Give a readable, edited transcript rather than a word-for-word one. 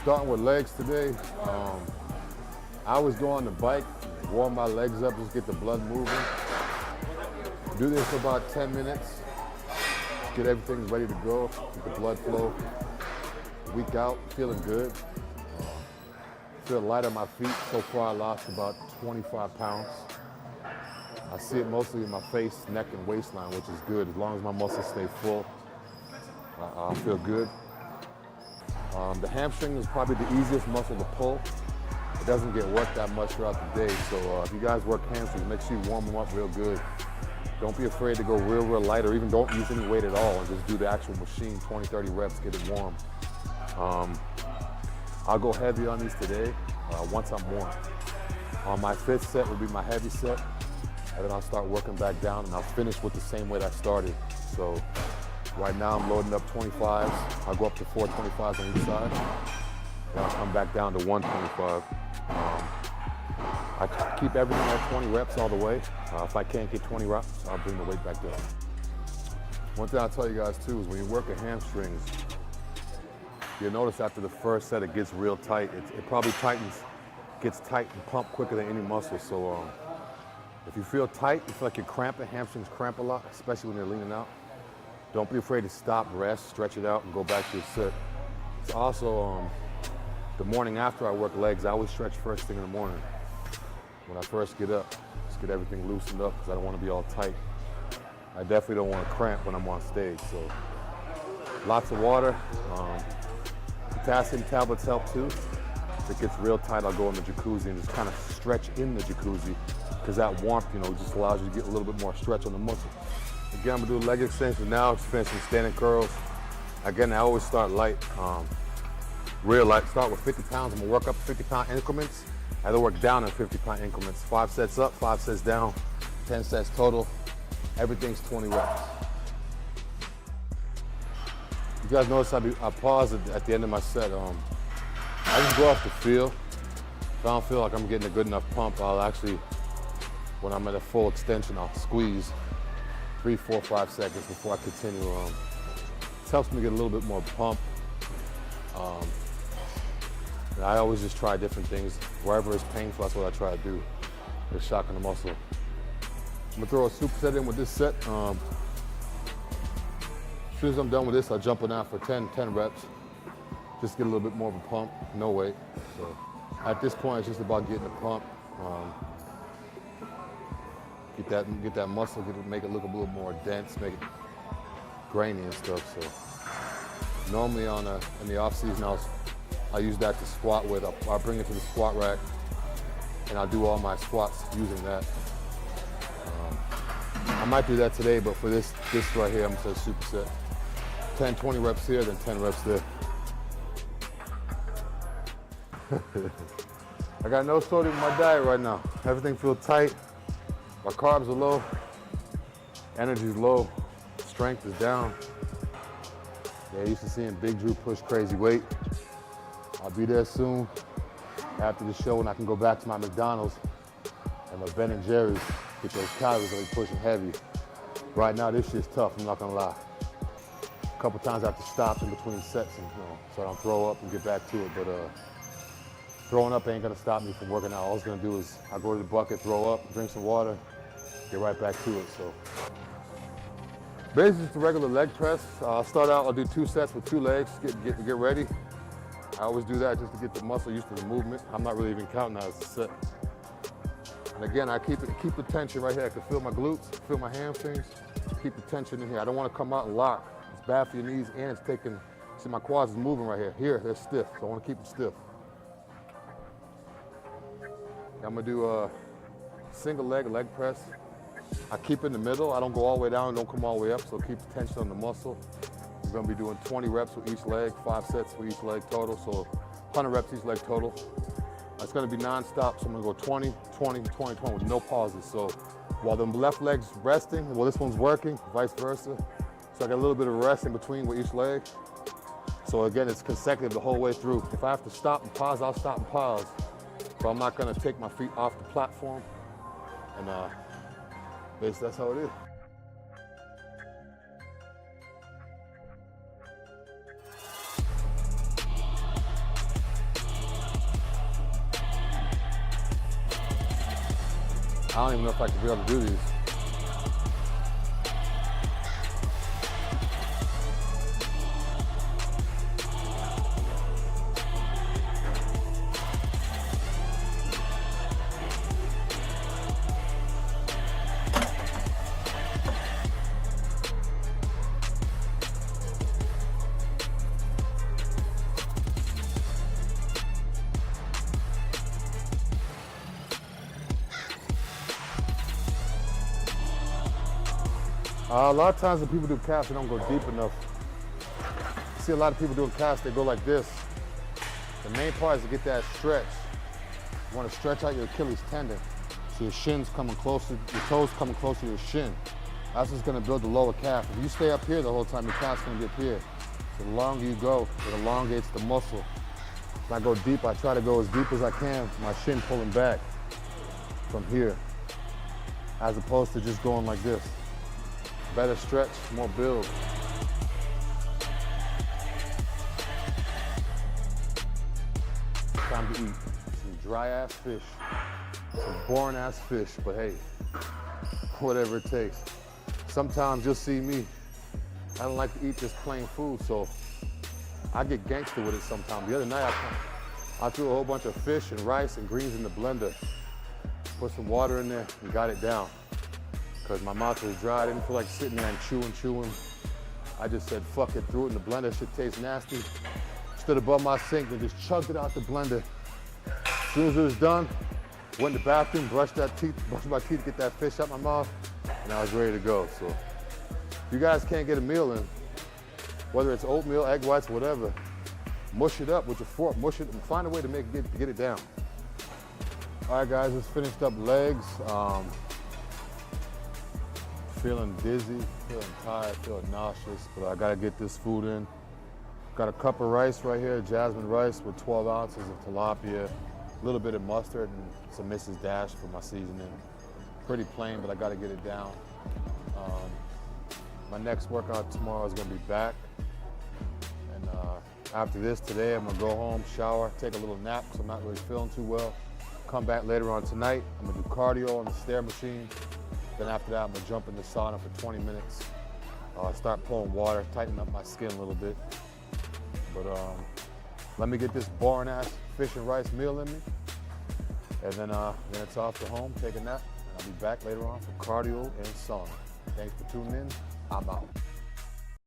starting with legs today. I always go on the bike, warm my legs up, just get the blood moving. Do this for about 10 minutes. Get everything ready to go, get the blood flow. Week out, feeling good. Feel light on my feet. So far I lost about 25 pounds. I see it mostly in my face, neck, and waistline, which is good. As long as my muscles stay full, I feel good. The hamstring is probably the easiest muscle to pull. It doesn't get worked that much throughout the day, so if you guys work hamstrings, make sure you warm them up real good. Don't be afraid to go real light, or even don't use any weight at all, and just do the actual machine, 20, 30 reps, get it warm. I'll go heavy on these today once I'm warm. My fifth set will be my heavy set, and then I'll start working back down, and I'll finish with the same weight I started. So right now I'm loading up 25s. I'll go up to 4 25s on each side, then I'll come back down to 125. I keep everything at 20 reps all the way. If I can't get 20 reps, I'll bring the weight back down. One thing I'll tell you guys too is when you work the hamstrings, you'll notice after the first set it gets real tight. It probably gets tight and pumped quicker than any muscle. So if you feel tight, you feel like you're cramping, hamstrings cramp a lot, especially when they're leaning out. Don't be afraid to stop, rest, stretch it out, and go back to your set. It's also the morning after I work legs, I always stretch first thing in the morning. When I first get up, just get everything loosened up because I don't want to be all tight. I definitely don't want to cramp when I'm on stage. So lots of water. Potassium tablets help too. If it gets real tight, I'll go in the jacuzzi and just kind of stretch in the jacuzzi because that warmth, just allows you to get a little bit more stretch on the muscle. Again, I'm gonna do leg extensions now, just finish some standing curls. Again, I always start light, real light. Start with 50 pounds. I'm gonna work up 50-pound increments. I then work down in 50-pound increments. 5 sets up, 5 sets down, 10 sets total. Everything's 20 reps. You guys notice I pause at the end of my set. I just go off the feel. If I don't feel like I'm getting a good enough pump, I'll actually, when I'm at a full extension, I'll squeeze 3, 4, 5 seconds before I continue. It helps me get a little bit more pump. And I always just try different things. Wherever it's painful, that's what I try to do. Just shocking the muscle. I'm gonna throw a superset in with this set. As soon as I'm done with this, I'll jump it out for 10 reps. Just get a little bit more of a pump, no weight. So at this point, it's just about getting the pump. Get that muscle, make it look a little more dense, make it grainy and stuff. So normally in the off season, I'll use that to squat with. I'll bring it to the squat rack, and I'll do all my squats using that. I might do that today, but for this right here, I'm gonna say superset. 10, 20 reps here, then 10 reps there. I got no sodium in my diet right now. Everything feels tight. My carbs are low. Energy's low. Strength is down. Yeah, used to seeing Big Drew push crazy weight. I'll be there soon after the show, and I can go back to my McDonald's and my Ben & Jerry's, get those calories that pushing heavy. Right now, this shit's tough, I'm not gonna lie. A couple times I have to stop in between sets and, so I don't throw up and get back to it, but throwing up ain't gonna stop me from working out. All it's gonna do is I go to the bucket, throw up, drink some water, get right back to it, so. Basically, just a regular leg press. I'll start out, I'll do 2 sets with 2 legs, get ready. I always do that just to get the muscle used to the movement. I'm not really even counting that as a set. And again, I keep the tension right here. I can feel my glutes, feel my hamstrings, keep the tension in here. I don't want to come out and lock. It's bad for your knees, and it's taking, see my quads is moving right here. Here, they're stiff, so I want to keep them stiff. I'm gonna do a single leg press. I keep in the middle. I don't go all the way down, don't come all the way up, so keep the tension on the muscle. We're gonna be doing 20 reps with each leg, 5 sets for each leg total, so 100 reps each leg total. It's gonna be non-stop, so I'm gonna go 20, 20, 20, 20 with no pauses. So while the left leg's resting, well, this one's working, vice versa. So I got a little bit of rest in between with each leg. So again, it's consecutive the whole way through. If I have to stop and pause, I'll stop and pause. But I'm not gonna take my feet off the platform. And basically that's how it is. I don't even know if I could be able to do these. A lot of times when people do casts, they don't go deep enough. You see a lot of people doing casts, they go like this. The main part is to get that stretch. You want to stretch out your Achilles tendon. So your shin's coming closer, your toes coming closer to your shin. That's what's gonna build the lower calf. If you stay up here the whole time, your calf's gonna be up here. So the longer you go, it elongates the muscle. When I go deep, I try to go as deep as I can, my shin pulling back from here, as opposed to just going like this. Better stretch, more build. Time to eat some dry ass fish, some boring ass fish, but hey, whatever it takes. Sometimes you'll see me, I don't like to eat just plain food, so I get gangster with it sometimes. The other night, I threw a whole bunch of fish and rice and greens in the blender, put some water in there and got it down. Because my mouth was dry, I didn't feel like sitting there and chewing. I just said, fuck it, threw it in the blender, shit tastes nasty. Stood above my sink and just chugged it out the blender. As soon as it was done, went in the bathroom, brushed my teeth, get that fish out my mouth, and I was ready to go. So if you guys can't get a meal in, whether it's oatmeal, egg whites, whatever, mush it up with your fork, mush it, and find a way to get it down. All right, guys, just finished up legs. Feeling dizzy, feeling tired, feeling nauseous, but I gotta get this food in. Got a cup of rice right here, jasmine rice with 12 ounces of tilapia, a little bit of mustard and some Mrs. Dash for my seasoning. Pretty plain, but I gotta get it down. My next workout tomorrow is gonna be back. And after this today, I'm gonna go home, shower, take a little nap because I'm not really feeling too well. Come back later on tonight, I'm gonna do cardio on the stair machine. Then after that, I'm gonna jump in the sauna for 20 minutes. Start pulling water, tighten up my skin a little bit. But let me get this boring ass fish and rice meal in me. And then it's off to home, take a nap. And I'll be back later on for cardio and sauna. Thanks for tuning in. I'm out.